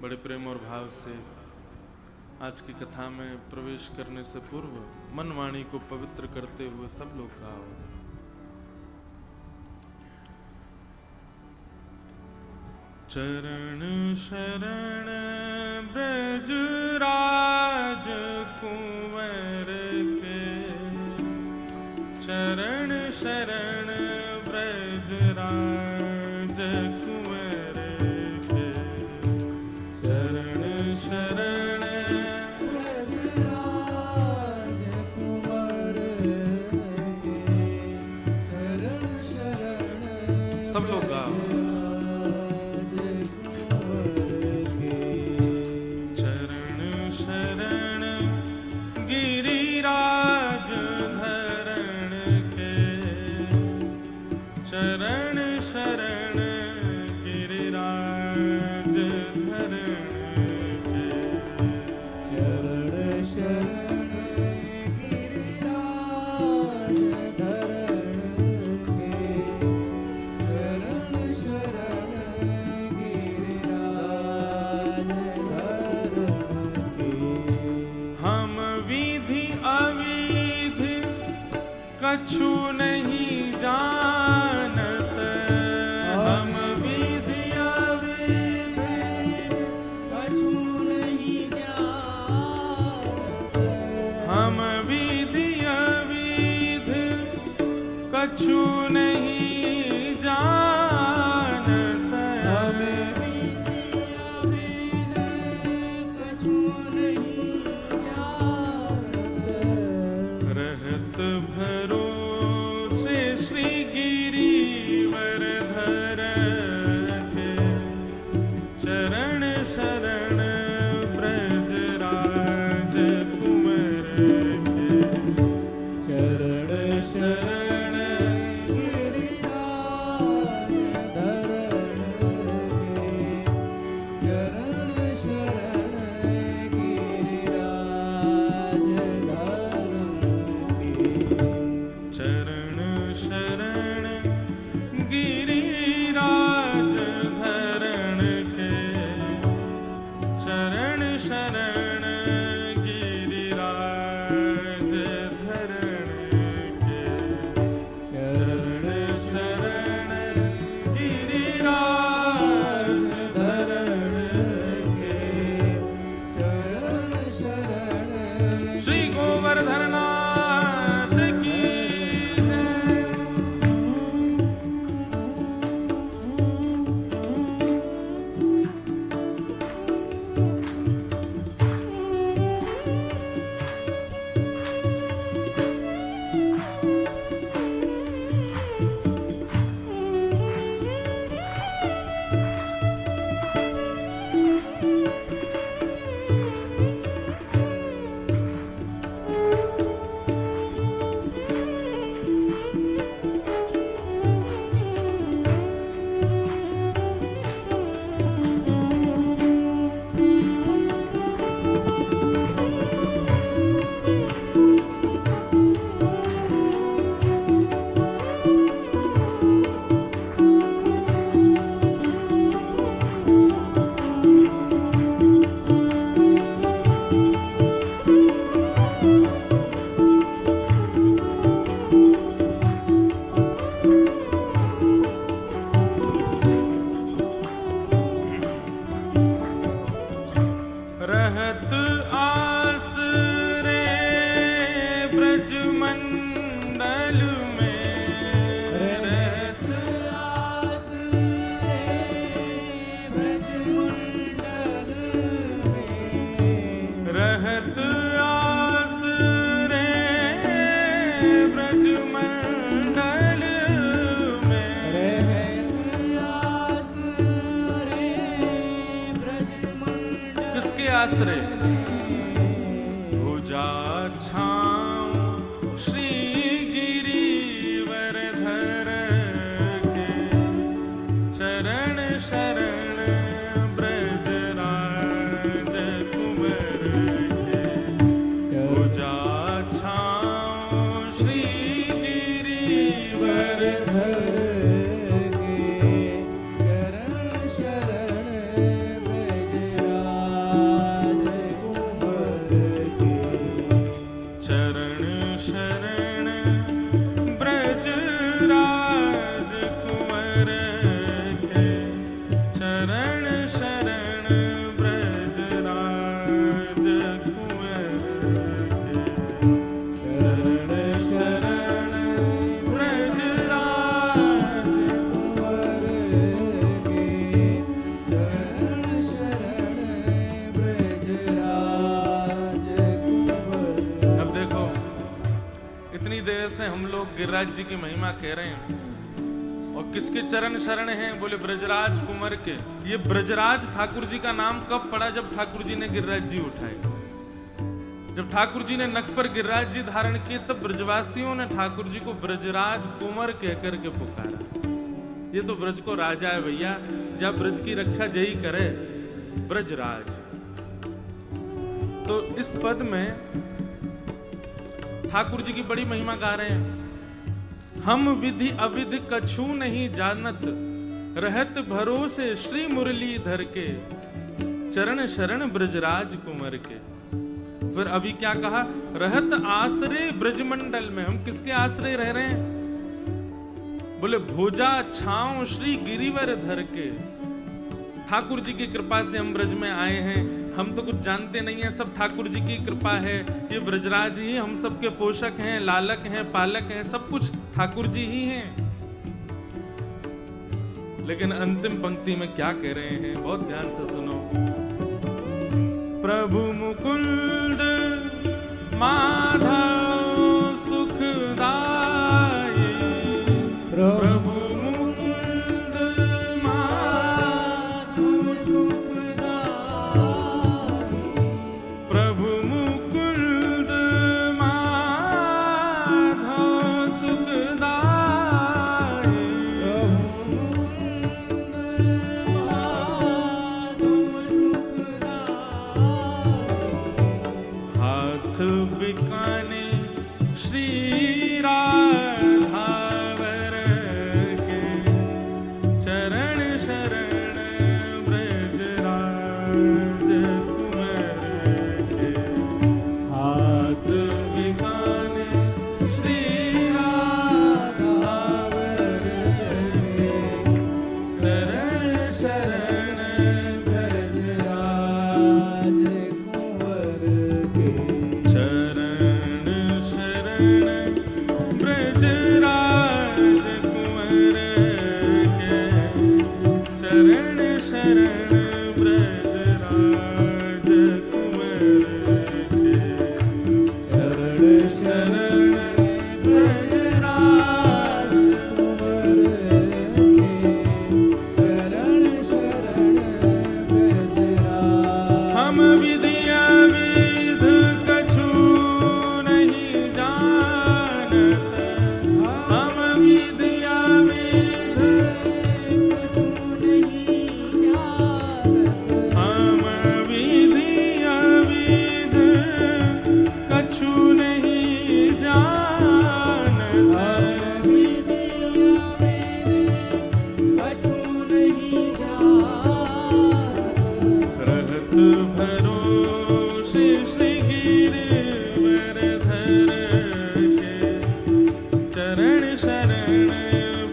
बड़े प्रेम और भाव से आज की कथा में प्रवेश करने से पूर्व मन वाणी को पवित्र करते हुए सब लोग गाओ। चरण शरण ब्रज राज कुंवर के, चरण शरण ब्रज राज कुंवर के, चरण शरण ब्रज राज कुंवर के, चरण शरण। सब लोग गाओ। चरण शरण गिरिराज धरण के, चरण शरण गिरिराज धरण के, चरण शरण गिरिराज धरण के। हम विधि अविधि कछु नहीं जानत, हम विधि अविधि कछु नहीं जानत, हम विधि अविधि कछु नहीं जानत, हम विधि अविधि कछु नहीं जानत। रहत भरोसे श्री गिरिवर धर के, चरण शरण ब्रज राज कुंवर के, चरण शरण गिरिराज धरण के, चरण शरण गिरिराज धरण के, चरण शरण गिरिराज धरण के, चरण शरण गिरिराज धरण के, चरण शरण गिरिराज धरण के, चरण शरण। श्री गोवर्धननाथ की रहत आस रे ब्रज मंडल में, रहत आस रे ब्रज मंडल में, रहत आस रे ब्रज मंडल में, रहत आस रे ब्रज मंडल। किसके आश्रय? भुजा छाँव श्री गिरिवर धर के, चरण शरण ब्रज राज कुंवर के, भुजा छाँव श्री गिरिवर धर के, चरण शरण ब्रज चरण शरण ब्रजराज कुंवर के, चरण शरण ब्रजराज कुंवर के, चरण शरण ब्रजराज कुंवर। अब देखो, इतनी देर से हम लोग गिरिराज जी की महिमा कह रहे हैं, और किसके चरण शरण हैं? बोले ब्रजराज कुंवर के। ये ब्रजराज ठाकुर जी का नाम कब पड़ा? जब ठाकुर जी ने गिरिराज जी उठाए, जब ठाकुर जी ने नख पर गिरिराज जी धारण किए, तब ब्रजवासियों ने ठाकुर जी को ब्रजराज कुंवर कहकर के पुकारा। ये तो ब्रज को राजा है भैया, जब ब्रज की रक्षा जही करे ब्रजराज। तो इस पद में ठाकुर जी की बड़ी महिमा गा रहे हैं। हम विधि अविधि कछु नहीं जानत, रहत भरोसे श्री मुरलीधर के, चरण शरण ब्रजराज कुंवर के। फिर अभी क्या कहा? रहत आश्रय ब्रजमंडल में। हम किसके आश्रय रह रहे हैं? बोले भुजा छांव श्री गिरिवर धर के। ठाकुर जी की कृपा से हम ब्रज में आए हैं। हम तो कुछ जानते नहीं है, सब ठाकुर जी की कृपा है। ये ब्रजराज ही हम सबके पोषक हैं, लालक हैं, पालक हैं, सब कुछ ठाकुर जी ही हैं। लेकिन अंतिम पंक्ति में क्या कह रहे हैं? बहुत ध्यान से सुनो। प्रभु मुकुंद माधव सुखदाई, प्रभु मुकुंद माधव सुखदाई, प्रभु मुकुंद माधव सुखदाई, हाथ बिकाने श्री राधावर के, चरण शरण ब्रजराज कुंवर के, हाथ बिकाने श्री राधावर के, चरण शरण ब्रजराज कुंवर के, चरण शरण ब्रजराज कुंवर के, चरण शरण ब्रजराज कुंवर के, चरण शरण ब्रजराज कुंवर के, चरण शरण ब्रजराज। हम विधिया विध कछु नहीं जानत, हम विधिया विध कछु नहीं जानत, हम विधिया विध कछु नहीं जानत, कछु नहीं जानत, रहत भरोसे श्री गिरिवर धर के, चरण शरण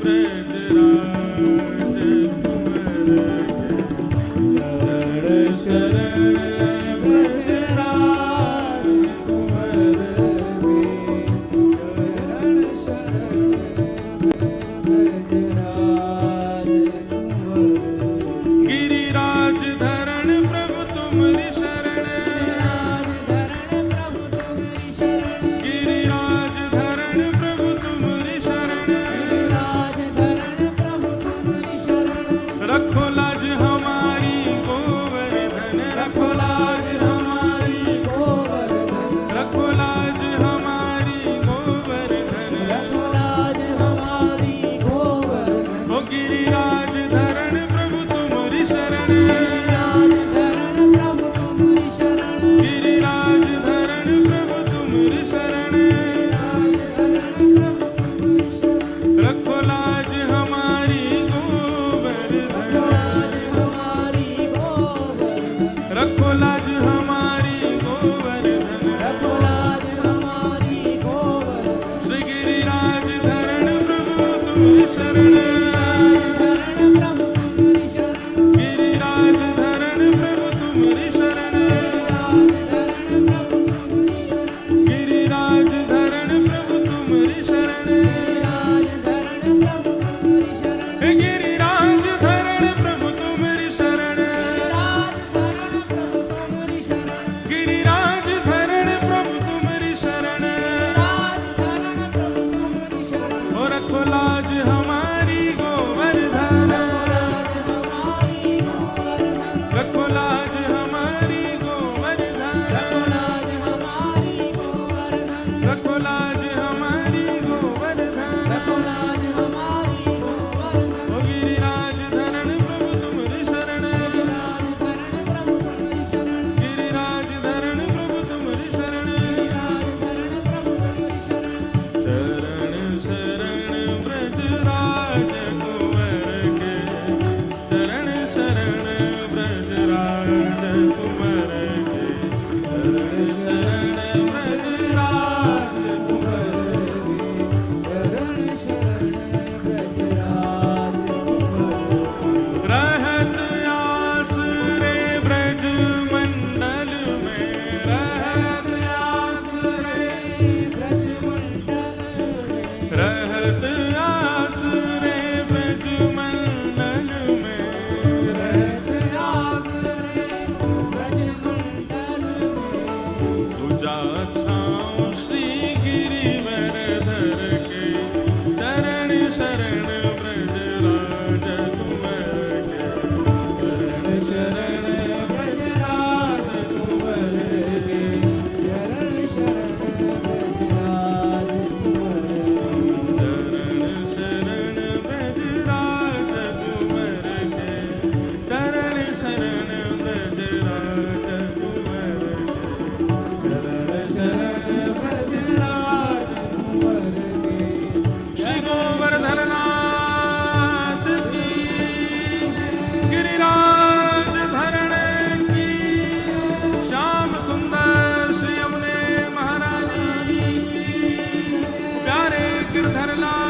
ब्रजराज कुंवर के, चरण शरण ब्रजराज कुंवर के, चरण शरण ब्रजराज कुंवर के। गिरिराज धरण प्रभु तुमरी शरण, गिरिराज धरण प्रभु तुम्हारी शरण, गिरिराज धरण प्रभु तुमरी शरण, गिरिराज धरण प्रभु तुम्हारी शरण, रखो लाज हमारी गोवर्धन, रखो लाज हमारी, गोवर्धन, रखो लाज हमारी गोवर्धन, रखो लाज हमारी गोवर्धन, ओ गिरिराज धरण प्रभु तुमरी शरण, गिरिराज धरण प्रभु तुम्हारी शरण, गिरिराज धरण प्रभु तुमरी शरण, रखो लाज हमारी गोवर्धन, हमारी गोवर्धन, रखो लाज हमारी गोवर्धन, रखो लाज हमारी गोवर्धन, श्री गिरिराज धरण प्रभु तुमरी शरण, धरण प्रभु तुम्हारी शरण, गिरि गिरधर लाल